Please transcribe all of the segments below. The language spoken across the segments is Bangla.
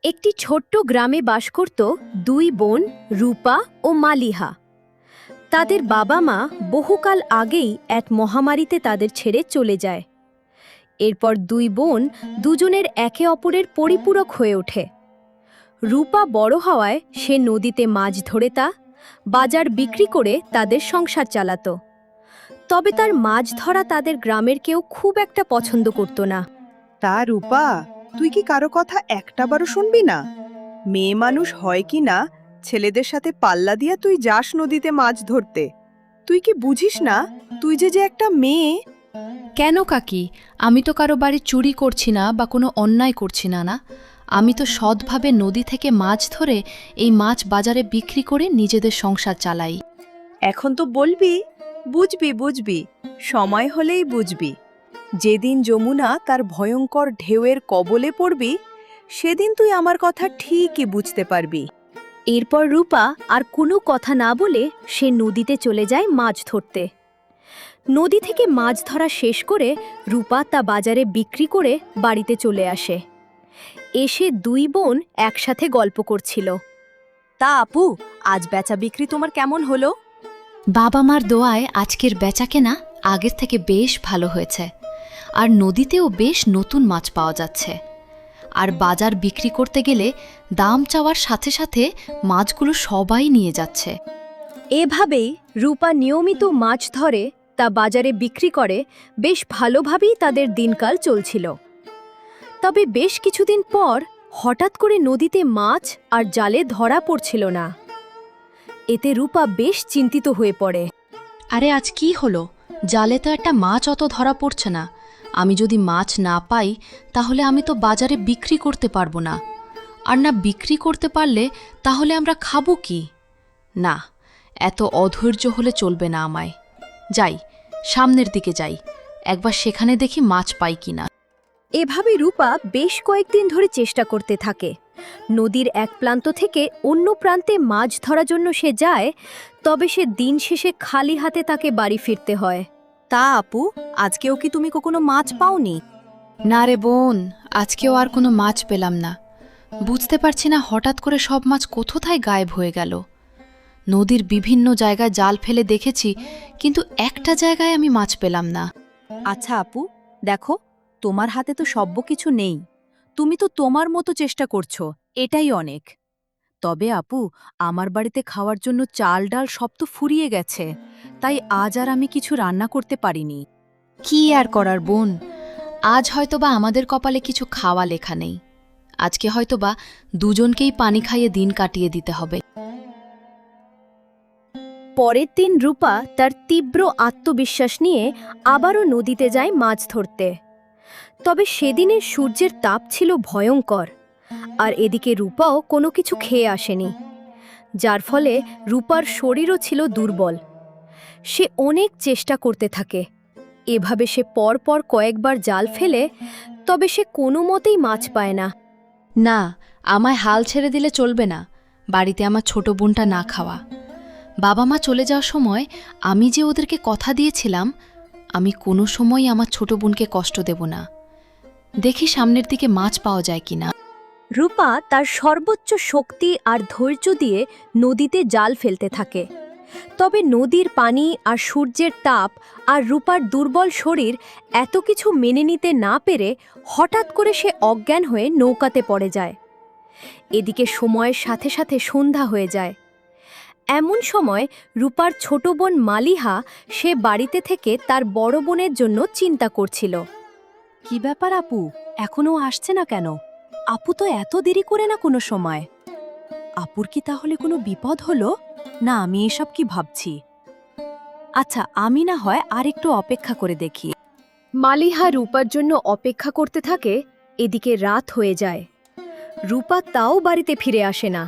একটি ছোট্ট গ্রামে বাস করত দুই বোন রূপা ও মালিহা। তাদের বাবা মা বহুকাল আগেই এক মহামারীতে তাদের ছেড়ে চলে যায়। এরপর দুই বোন দুজনের একে অপরের পরিপূরক হয়ে ওঠে। রূপা বড় হওয়ায় সে নদীতে মাছ ধরে বাজার বিক্রি করে তাদের সংসার চালাত। তবে তার মাছ ধরা তাদের গ্রামের কেউ খুব একটা পছন্দ করত না। তা রূপা, তুই কি কারো কথা একটাবারও শুনবি না? মেয়ে মানুষ হয় কি না, ছেলেদের সাথে পাল্লা দিয়া তুই যাস নদীতে মাছ ধরতে। তুই কি বুঝিস না তুই যে একটা মেয়ে? কেন কাকি? আমি তো কারো বাড়ি চুরি করছি না বা কোনো অন্যায় করছি না। আমি তো সৎভাবে নদী থেকে মাছ ধরে এই মাছ বাজারে বিক্রি করে নিজেদের সংসার চালাই। এখন তো বলবি, বুঝবি বুঝবি, সময় হলেই বুঝবি। যেদিন যমুনা তার ভয়ঙ্কর ঢেউয়ের কবলে পড়বি, সেদিন তুই আমার কথা ঠিকই বুঝতে পারবি। এরপর রূপা আর কোনো কথা না বলে সে নদীতে চলে যায় মাছ ধরতে। নদী থেকে মাছ ধরা শেষ করে রূপা তা বাজারে বিক্রি করে বাড়িতে চলে আসে। এসে দুই বোন একসাথে গল্প করছিল। তা আপু, আজ বেচা বিক্রি তোমার কেমন হলো? বাবা মার দোয়ায় আজকের বেচাকেনা আগের থেকে বেশ ভালো হয়েছে, আর নদীতেও বেশ নতুন মাছ পাওয়া যাচ্ছে। আর বাজার বিক্রি করতে গেলে দাম চাওয়ার সাথে সাথে মাছগুলো সবাই নিয়ে যাচ্ছে। এভাবেই রূপা নিয়মিত মাছ ধরে তা বাজারে বিক্রি করে বেশ ভালোভাবেই তাদের দিনকাল চলছিল। তবে বেশ কিছুদিন পর হঠাৎ করে নদীতে মাছ আর জালে ধরা পড়ছিল না। এতে রূপা বেশ চিন্তিত হয়ে পড়ে। আরে আজ কি হলো? জালে তো একটা মাছ অত ধরা পড়ছে না। আমি যদি মাছ না পাই তাহলে আমি তো বাজারে বিক্রি করতে পারবো না, আর না বিক্রি করতে পারলে তাহলে আমরা খাবো কি? না, এত অধৈর্য হলে চলবে না আমায়। যাই, সামনের দিকে যাই, একবার সেখানে দেখি মাছ পাই কিনা। এভাবে রূপা বেশ কয়েকদিন ধরে চেষ্টা করতে থাকে। নদীর এক প্রান্ত থেকে অন্য প্রান্তে মাছ ধরার জন্য সে যায়, তবে সে দিন শেষে খালি হাতে তাকে বাড়ি ফিরতে হয়। তা আপু, আজকেও কি তুমি কখনো মাছ পাওনি? না রে বোন, আজকেও আর কোনো মাছ পেলাম না। বুঝতে পারছি না হঠাৎ করে সব মাছ কোথায় গায়েব হয়ে গেল। নদীর বিভিন্ন জায়গায় জাল ফেলে দেখেছি, কিন্তু একটা জায়গায় আমি মাছ পেলাম না। আচ্ছা আপু, দেখো, তোমার হাতে তো সব্য কিছু নেই। তুমি তো তোমার মতো চেষ্টা করছো, এটাই অনেক। তবে আপু, আমার বাড়িতে খাওয়ার জন্য চাল ডাল সব তো ফুরিয়ে গেছে, তাই আজ আর আমি কিছু রান্না করতে পারিনি। কি আর করার বোন, আজ হয়তোবা আমাদের কপালে কিছু খাওয়া লেখা নেই। আজকে হয়তোবা দুজনকেই পানি খাইয়ে দিন কাটিয়ে দিতে হবে। পরের দিন রূপা তার তীব্র আত্মবিশ্বাস নিয়ে আবারও নদীতে যায় মাছ ধরতে। তবে সেদিনের সূর্যের তাপ ছিল ভয়ঙ্কর, আর এদিকে রূপাও কোনো কিছু খেয়ে আসেনি, যার ফলে রূপার শরীরও ছিল দুর্বল। সে অনেক চেষ্টা করতে থাকে। এভাবে সে পরপর কয়েকবার জাল ফেলে, তবে সে কোনো মতেই মাছ পায় না। না, আমায় হাল ছেড়ে দিলে চলবে না। বাড়িতে আমার ছোট বোনটা না খাওয়া। বাবা মা চলে যাওয়ার সময় আমি যে ওদেরকে কথা দিয়েছিলাম, আমি কোনো সময়ই আমার ছোট বোনকে কষ্ট দেব না। দেখি সামনের দিকে মাছ পাওয়া যায় কিনা। রূপা তার সর্বোচ্চ শক্তি আর ধৈর্য দিয়ে নদীতে জাল ফেলতে থাকে। তবে নদীর পানি আর সূর্যের তাপ আর রূপার দুর্বল শরীর এত কিছু মেনে নিতে না পেরে হঠাৎ করে সে অজ্ঞান হয়ে নৌকাতে পড়ে যায়। এদিকে সময়ের সাথে সাথে সন্ধ্যা হয়ে যায়। এমন সময় রূপার ছোট বোন মালিহা সে বাড়িতে থেকে তার বড় বোনের জন্য চিন্তা করছিল। কি ব্যাপার আপু, এখনো আসছে না কেন? আপু তো এত দেরি করে না কোনো সময়। আপুর কি তাহলে কোনো বিপদ হলো? না, আমি এসব কি ভাবছি। আচ্ছা, আমি না হয় আর একটু অপেক্ষা করে দেখি। মালিহা রূপার জন্য অপেক্ষা করতে থাকে। এদিকে রাত হয়ে যায়। রূপা তাও বাড়িতে ফিরে আসে না।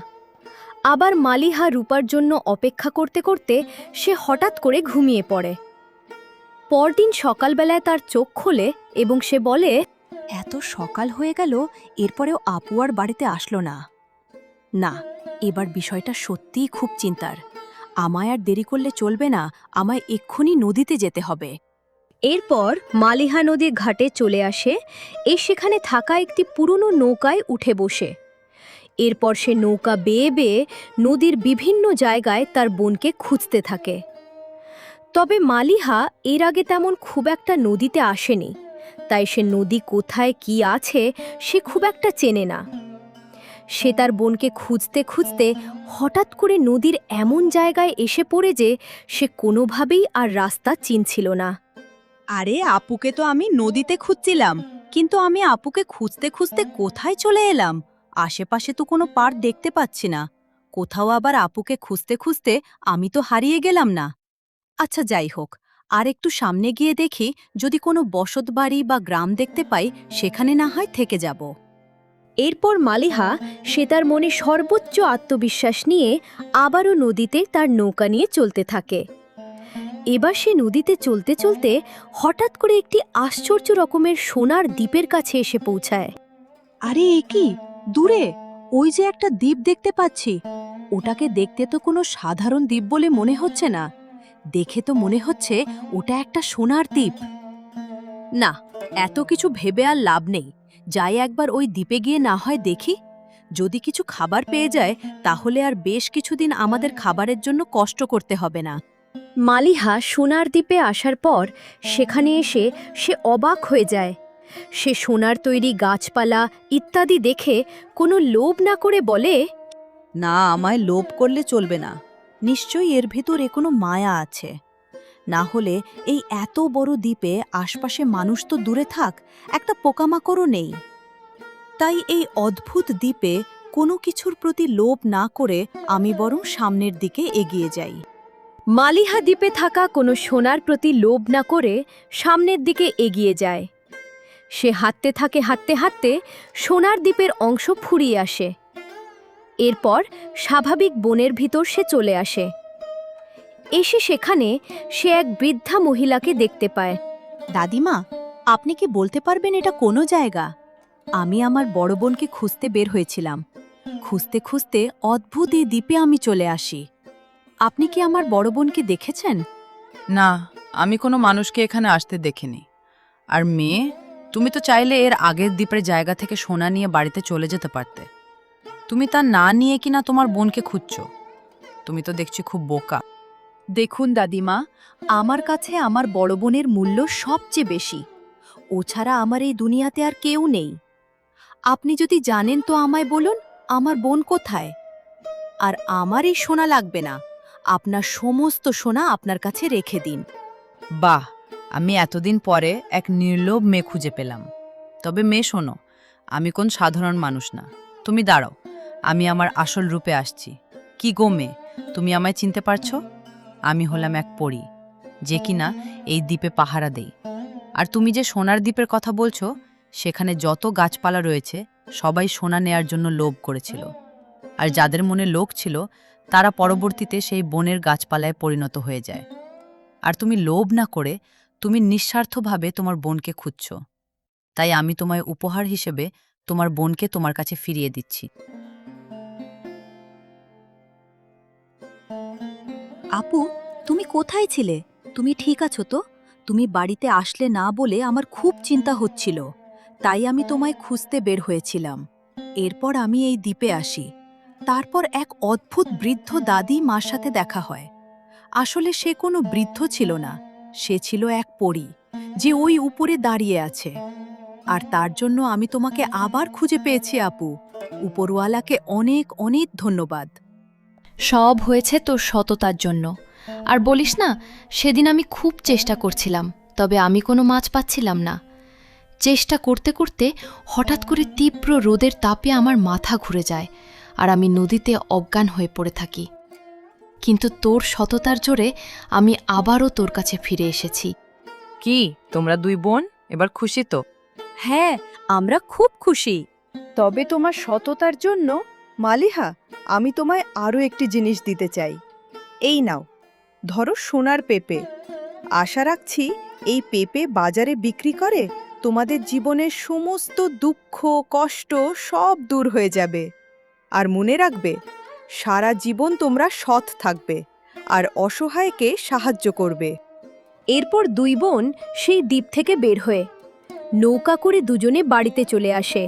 আবার মালিহা রূপার জন্য অপেক্ষা করতে করতে সে হঠাৎ করে ঘুমিয়ে পড়ে। পরদিন সকালবেলায় তার চোখ খোলে এবং সে বলে, এত সকাল হয়ে গেল, এরপরেও আপু আর বাড়িতে আসলো না। না, এবার বিষয়টা সত্যিই খুব চিন্তার। আমায় আর দেরি করলে চলবে না, আমায় এক্ষুনি নদীতে যেতে হবে। এরপর মালিহা নদীর ঘাটে চলে আসে। সেখানে থাকা একটি পুরনো নৌকায় উঠে বসে। এরপর সে নৌকা বেয়ে বেয়ে নদীর বিভিন্ন জায়গায় তার বোনকে খুঁজতে থাকে। তবে মালিহা এর আগে তেমন খুব একটা নদীতে আসেনি, তাই সে নদী কোথায় কি আছে সে খুব একটা চেনে না। সে তার বোনকে খুঁজতে খুঁজতে হঠাৎ করে নদীর এমন জায়গায় এসে পড়ে যে সে কোনোভাবেই আর রাস্তা চিনছিল না। আরে আপুকে তো আমি নদীতে খুঁজছিলাম, কিন্তু আমি আপুকে খুঁজতে খুঁজতে কোথায় চলে এলাম? আশেপাশে তো কোনো পাড় দেখতে পাচ্ছি না। কোথাও আবার আপুকে খুঁজতে খুঁজতে আমি তো হারিয়ে গেলাম না। আচ্ছা যাই হোক, আর একটু সামনে গিয়ে দেখি যদি কোনো বসতবাড়ি বা গ্রাম দেখতে পাই, সেখানে না হয় থেকে যাব। এরপর মালিহা সে তার মনে সর্বোচ্চ আত্মবিশ্বাস নিয়ে আবারও নদীতে তার নৌকা নিয়ে চলতে থাকে। এবার সে নদীতে চলতে চলতে হঠাৎ করে একটি আশ্চর্য রকমের সোনার দ্বীপের কাছে এসে পৌঁছায়। আরে এ কি, দূরে ওই যে একটা দ্বীপ দেখতে পাচ্ছি। ওটাকে দেখতে তো কোনো সাধারণ দ্বীপ বলে মনে হচ্ছে না। দেখে তো মনে হচ্ছে ওটা একটা সোনার দ্বীপ। না, এত কিছু ভেবে আর লাভ নেই। যাই একবার ওই দ্বীপে গিয়ে না হয় দেখি। যদি কিছু খাবার পেয়ে যায় তাহলে আর বেশ কিছুদিন আমাদের খাবারের জন্য কষ্ট করতে হবে না। মালিহা সোনার দ্বীপে আসার পর সেখানে এসে সে অবাক হয়ে যায়। সে সোনার তৈরি গাছপালা ইত্যাদি দেখে কোনো লোভ না করে বলে, না, আমায় লোভ করলে চলবে না। নিশ্চয়ই এর ভিতরে কোনো মায়া আছে। না হলে এই এত বড় দ্বীপে আশপাশে মানুষ তো দূরে থাক, একটা পোকামাকড়ও নেই। তাই এই অদ্ভুত দ্বীপে কোনো কিছুর প্রতি লোভ না করে আমি বরং সামনের দিকে এগিয়ে যাই। মালিহা দ্বীপে থাকা কোনো সোনার প্রতি লোভ না করে সামনের দিকে এগিয়ে যায়। সে হাঁটতে থাকে, হাঁটতে হাঁটতে সোনার দ্বীপের অংশ ফুরিয়ে আসে। এরপর স্বাভাবিক বনের ভিতর সে চলে আসে। এসে সেখানে সে এক বৃদ্ধা মহিলাকে দেখতে পায়। দাদিমা, আপনি কি বলতে পারবেন এটা কোনো জায়গা? আমি আমার বড় বোনকে খুঁজতে বের হয়েছিলাম। খুঁজতে খুঁজতে অদ্ভুত এই দ্বীপে আমি চলে আসি। আপনি কি আমার বড় বোনকে দেখেছেন? না, আমি কোনো মানুষকে এখানে আসতে দেখিনি। আর মেয়ে, তুমি তো চাইলে এর আগের দ্বীপের জায়গা থেকে সোনা নিয়ে বাড়িতে চলে যেতে পারতে। তুমি তা না নিয়ে কিনা তোমার বোনকে খুঁজছো। তুমি তো দেখছি খুব বোকা। দেখুন দাদিমা, আমার কাছে আমার বড় বোনের মূল্য সবচেয়ে বেশি। ও ছাড়া আমার এই দুনিয়াতে আর কেউ নেই। আপনি যদি জানেন তো আমায় বলুন, আমার বোন কোথায়? আর আমার এই সোনা লাগবে না। আপনার সমস্ত সোনা আপনার কাছে রেখে দিন। বাহ, আমি এতদিন পরে এক নির্লোভ মেয়ে খুঁজে পেলাম। তবে মেয়ে শোনো, আমি কোন সাধারণ মানুষ না। তুমি দাঁড়াও, আমি আমার আসল রূপে আসছি। কি গো মেয়ে, তুমি আমায় চিনতে পারছো? আমি হলাম এক পরী, যে কিনা এই দ্বীপে পাহারা দেই। আর তুমি যে সোনার দ্বীপের কথা বলছো, সেখানে যত গাছপালা রয়েছে সবাই সোনা নেয়ার জন্য লোভ করেছিল। আর যাদের মনে লোভ ছিল তারা পরবর্তীতে সেই বনের গাছপালায় পরিণত হয়ে যায়। আর তুমি লোভ না করে তুমি নিঃস্বার্থভাবে তোমার বোনকে খুঁজছো। তাই আমি তোমায় উপহার হিসেবে তোমার বোনকে তোমার কাছে ফিরিয়ে দিচ্ছি। আপু, তুমি কোথায় ছিলে? তুমি ঠিক আছো তো? তুমি বাড়িতে আসলে না বলে আমার খুব চিন্তা হচ্ছিল। তাই আমি তোমায় খুঁজতে বের হয়েছিলাম। এরপর আমি এই দ্বীপে আসি। তারপর এক অদ্ভুত বৃদ্ধ দাদি মার সাথে দেখা হয়। আসলে সে কোনো বৃদ্ধ ছিল না, সে ছিল এক পরী, যে ওই উপরে দাঁড়িয়ে আছে। আর তার জন্য আমি তোমাকে আবার খুঁজে পেয়েছি আপু। উপরওয়ালাকে অনেক অনেক ধন্যবাদ। সব হয়েছে তোর সততার জন্য। আর বলিস না, সেদিন আমি খুব চেষ্টা করছিলাম, তবে আমি কোনো মাছ পাচ্ছিলাম না। চেষ্টা করতে করতে হঠাৎ করে তীব্র রোদের তাপে আমার মাথা ঘুরে যায়, আর আমি নদীতে অজ্ঞান হয়ে পড়ে থাকি। কিন্তু তোর সততার জোরে আমি আবারও তোর কাছে ফিরে এসেছি। কি তোমরা দুই বোন এবার খুশি তো? হ্যাঁ, আমরা খুব খুশি। তবে তোমার সততার জন্য মালিহা, আমি তোমায় আরও একটি জিনিস দিতে চাই। এই নাও, ধরো সোনার পেঁপে। আশা রাখছি এই পেঁপে বাজারে বিক্রি করে তোমাদের জীবনের সমস্ত দুঃখ কষ্ট সব দূর হয়ে যাবে। আর মনে রাখবে, সারা জীবন তোমরা সৎ থাকবে আর অসহায়কে সাহায্য করবে। এরপর দুই বোন সেই দ্বীপ থেকে বের হয়ে নৌকা করে দুজনে বাড়িতে চলে আসে।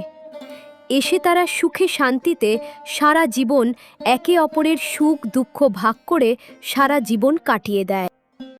এসে তারা সুখে শান্তিতে সারা জীবন একে অপরের সুখ দুঃখ ভাগ করে সারা জীবন কাটিয়ে দেয়।